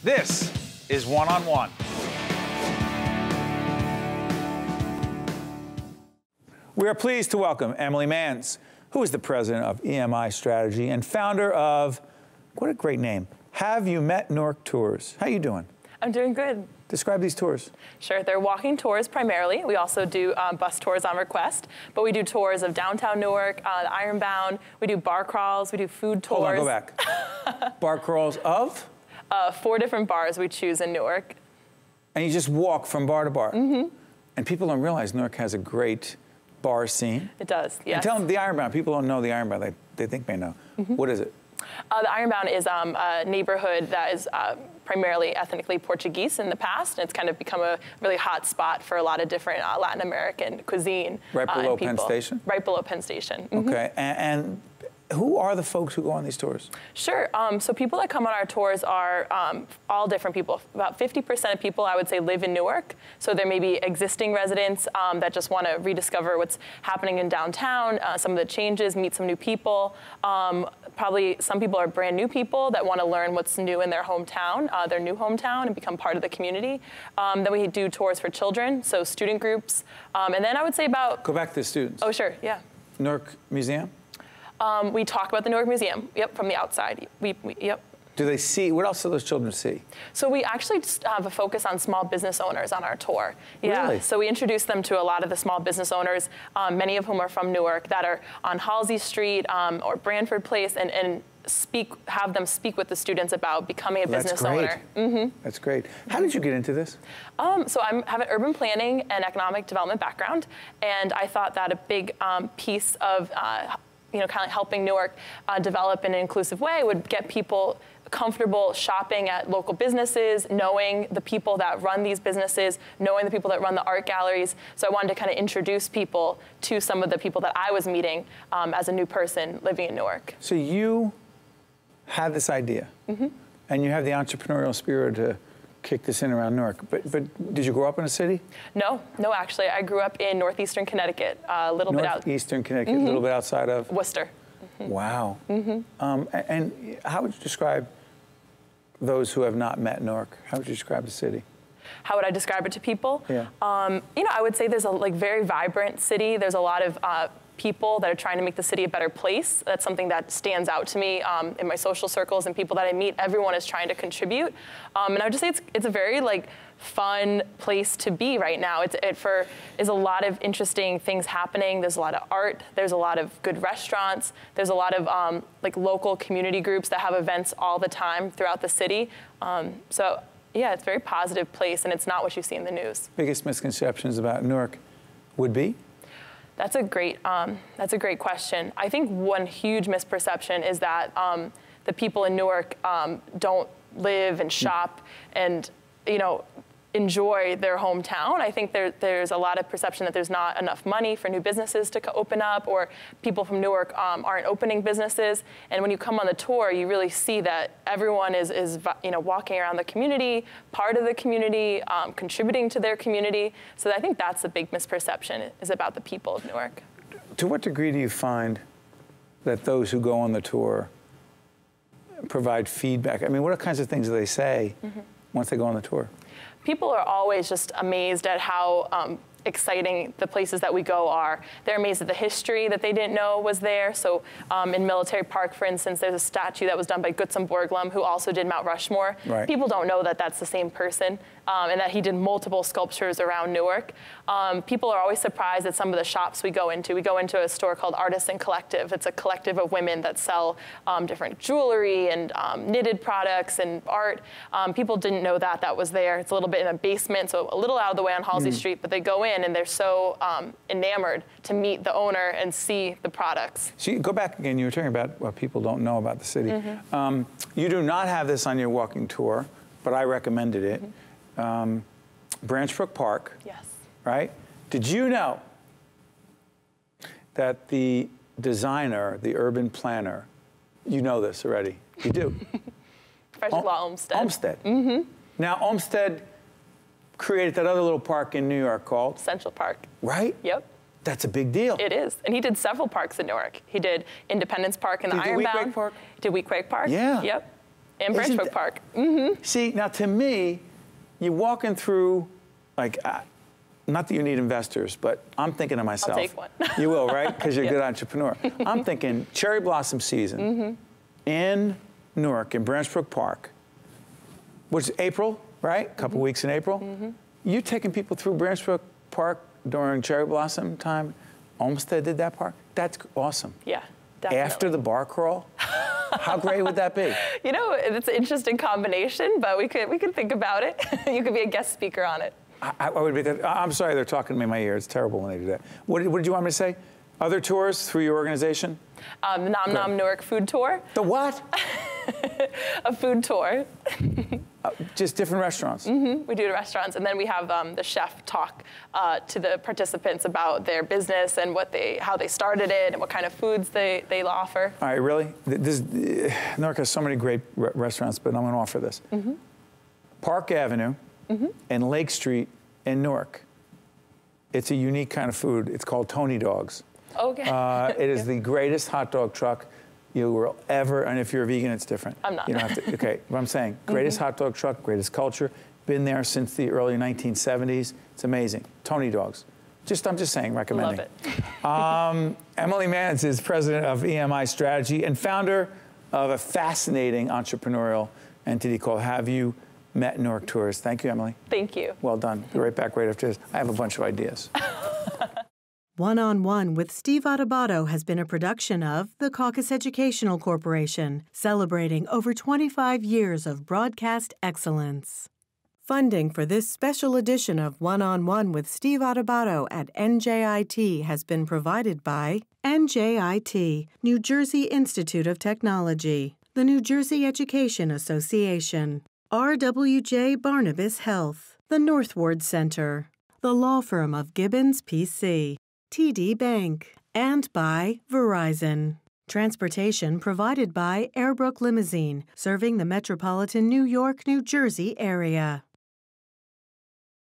This is One on One. We are pleased to welcome Emily Manz, who is the president of EMI Strategy and founder of, what a great name, Have You Met Newark Tours. How you doing? I'm doing good. Describe these tours. Sure, they're walking tours primarily. We also do bus tours on request, but we do tours of downtown Newark, the Ironbound. We do bar crawls, we do food tours. Hold on, go back. Bar crawls of? 4 different bars we choose in Newark. And you just walk from bar to bar. Mm-hmm. And people don't realize Newark has a great bar scene. It does, yes. And tell them the Ironbound. People don't know the Ironbound. They think they know. Mm-hmm. What is it? The Ironbound is a neighborhood that is primarily ethnically Portuguese in the past, and it's kind of become a really hot spot for a lot of different Latin American cuisine. Right below Penn Station? Right below Penn Station. Mm-hmm. Okay, and who are the folks who go on these tours? Sure, so people that come on our tours are all different people. About 50% of people, I would say, live in Newark. So there may be existing residents that just want to rediscover what's happening in downtown, some of the changes, meet some new people. Probably some people are brand new people that want to learn what's new in their hometown, their new hometown, and become part of the community. Then we do tours for children, so student groups. And then I would say about... Go back to the students. Oh, sure, yeah. Newark Museum? We talk about the Newark Museum, yep, from the outside, yep. Do they see, what else do those children see? So we actually just have a focus on small business owners on our tour. Yeah. Really? So we introduce them to a lot of the small business owners, many of whom are from Newark, that are on Halsey Street or Branford Place, and have them speak with the students about becoming a business owner. Mm-hmm. That's great. How did you get into this? So I have an urban planning and economic development background, and I thought that a big piece of kind of helping Newark develop in an inclusive way would get people comfortable shopping at local businesses, knowing the people that run these businesses, knowing the people that run the art galleries. So I wanted to kind of introduce people to some of the people that I was meeting as a new person living in Newark. So you had this idea, mm-hmm. and you have the entrepreneurial spirit to kick this in around Newark. But did you grow up in a city? No, actually. I grew up in northeastern Connecticut, a little bit out. Northeastern Connecticut, mm-hmm. a little bit outside of? Worcester. Mm-hmm. Wow. Mm-hmm. And how would you describe those who have not met Newark? How would you describe the city? How would I describe it to people? Yeah. I would say there's a very vibrant city. There's a lot of people that are trying to make the city a better place. That's something that stands out to me in my social circles and people that I meet. Everyone is trying to contribute. And I would just say it's a very fun place to be right now. There's a lot of interesting things happening. There's a lot of art. There's a lot of good restaurants. There's a lot of local community groups that have events all the time throughout the city. So yeah, it's a very positive place, and it's not what you see in the news. Biggest misconceptions about Newark would be? That's a great question. I think one huge misperception is that the people in Newark don't live and shop and enjoy their hometown. I think there's a lot of perception that there's not enough money for new businesses to open up, or people from Newark aren't opening businesses. And when you come on the tour, you really see that everyone is walking around the community, part of the community, contributing to their community. So I think that's the big misperception, is about the people of Newark. To what degree do you find that those who go on the tour provide feedback? I mean, what kinds of things do they say mm-hmm. once they go on the tour? People are always just amazed at how exciting the places that we go are. They're amazed at the history that they didn't know was there. So in Military Park, for instance, there's a statue that was done by Gutzon Borglum, who also did Mount Rushmore. Right. People don't know that that's the same person, and that he did multiple sculptures around Newark. People are always surprised at some of the shops we go into. We go into a store called Artisan Collective. It's a collective of women that sell different jewelry and knitted products and art. People didn't know that was there. It's a little bit in a basement, so a little out of the way on Halsey Street, but they go in and they're so enamored to meet the owner and see the products. So you go back again, you were talking about what people don't know about the city. Mm-hmm. You do not have this on your walking tour, but I recommended it. Mm-hmm. Branch Brook Park. Yes. Right? Did you know that the designer, the urban planner, you know this already, you do. Frederick Law Olmsted. Olmsted. Mm-hmm. Now, Olmsted created that other little park in New York called? Central Park. Right? Yep. That's a big deal. It is. And he did several parks in Newark. He did Independence Park in the Ironbound. Did Weequahic Park? Did Weequahic Park? Yeah. Yep. And Brook Park. Mm-hmm. See, now to me, you're walking through, like, not that you need investors, but I'm thinking to myself. I'll take one. You will, right? Because you're a Yeah. good entrepreneur. I'm thinking cherry blossom season in Newark, in Brook Park, which is April, right? A couple weeks in April. You taking people through Brook Park during cherry blossom time? Olmsted did that park? That's awesome. Yeah, definitely. After the bar crawl? How great would that be? You know, it's an interesting combination, but we could think about it. You could be a guest speaker on it. I would be. I'm sorry, they're talking to me in my ear. It's terrible when they do that. What did you want me to say? Other tours through your organization? The Nom Nom Newark food tour. The what? A food tour. Just different restaurants. We do the restaurants, and then we have the chef talk to the participants about their business and how they started it and what kind of foods they offer. All right, really? Newark has so many great restaurants, but I'm going to offer this. Park Avenue and Lake Street in Newark. It's a unique kind of food. It's called Tony Dogs. Okay. It is the greatest hot dog truck you will ever, and if you're a vegan, it's different. I'm not. You don't have to, okay, what I'm saying, greatest hot dog truck, greatest culture, been there since the early 1970s. It's amazing. Tony Dogs. I'm just saying, recommending. Love it. Emily Manz is president of EMI Strategy and founder of a fascinating entrepreneurial entity called Have You Met Newark Tours. Thank you, Emily. Thank you. Well done. Be right back right after this. I have a bunch of ideas. One-on-One with Steve Adubato has been a production of the Caucus Educational Corporation, celebrating over 25 years of broadcast excellence. Funding for this special edition of One-on-One with Steve Adubato at NJIT has been provided by NJIT, New Jersey Institute of Technology, the New Jersey Education Association, RWJ Barnabas Health, the Northward Center, the law firm of Gibbons PC, TD Bank, and by Verizon. Transportation provided by Airbrook Limousine, serving the metropolitan New York, New Jersey area.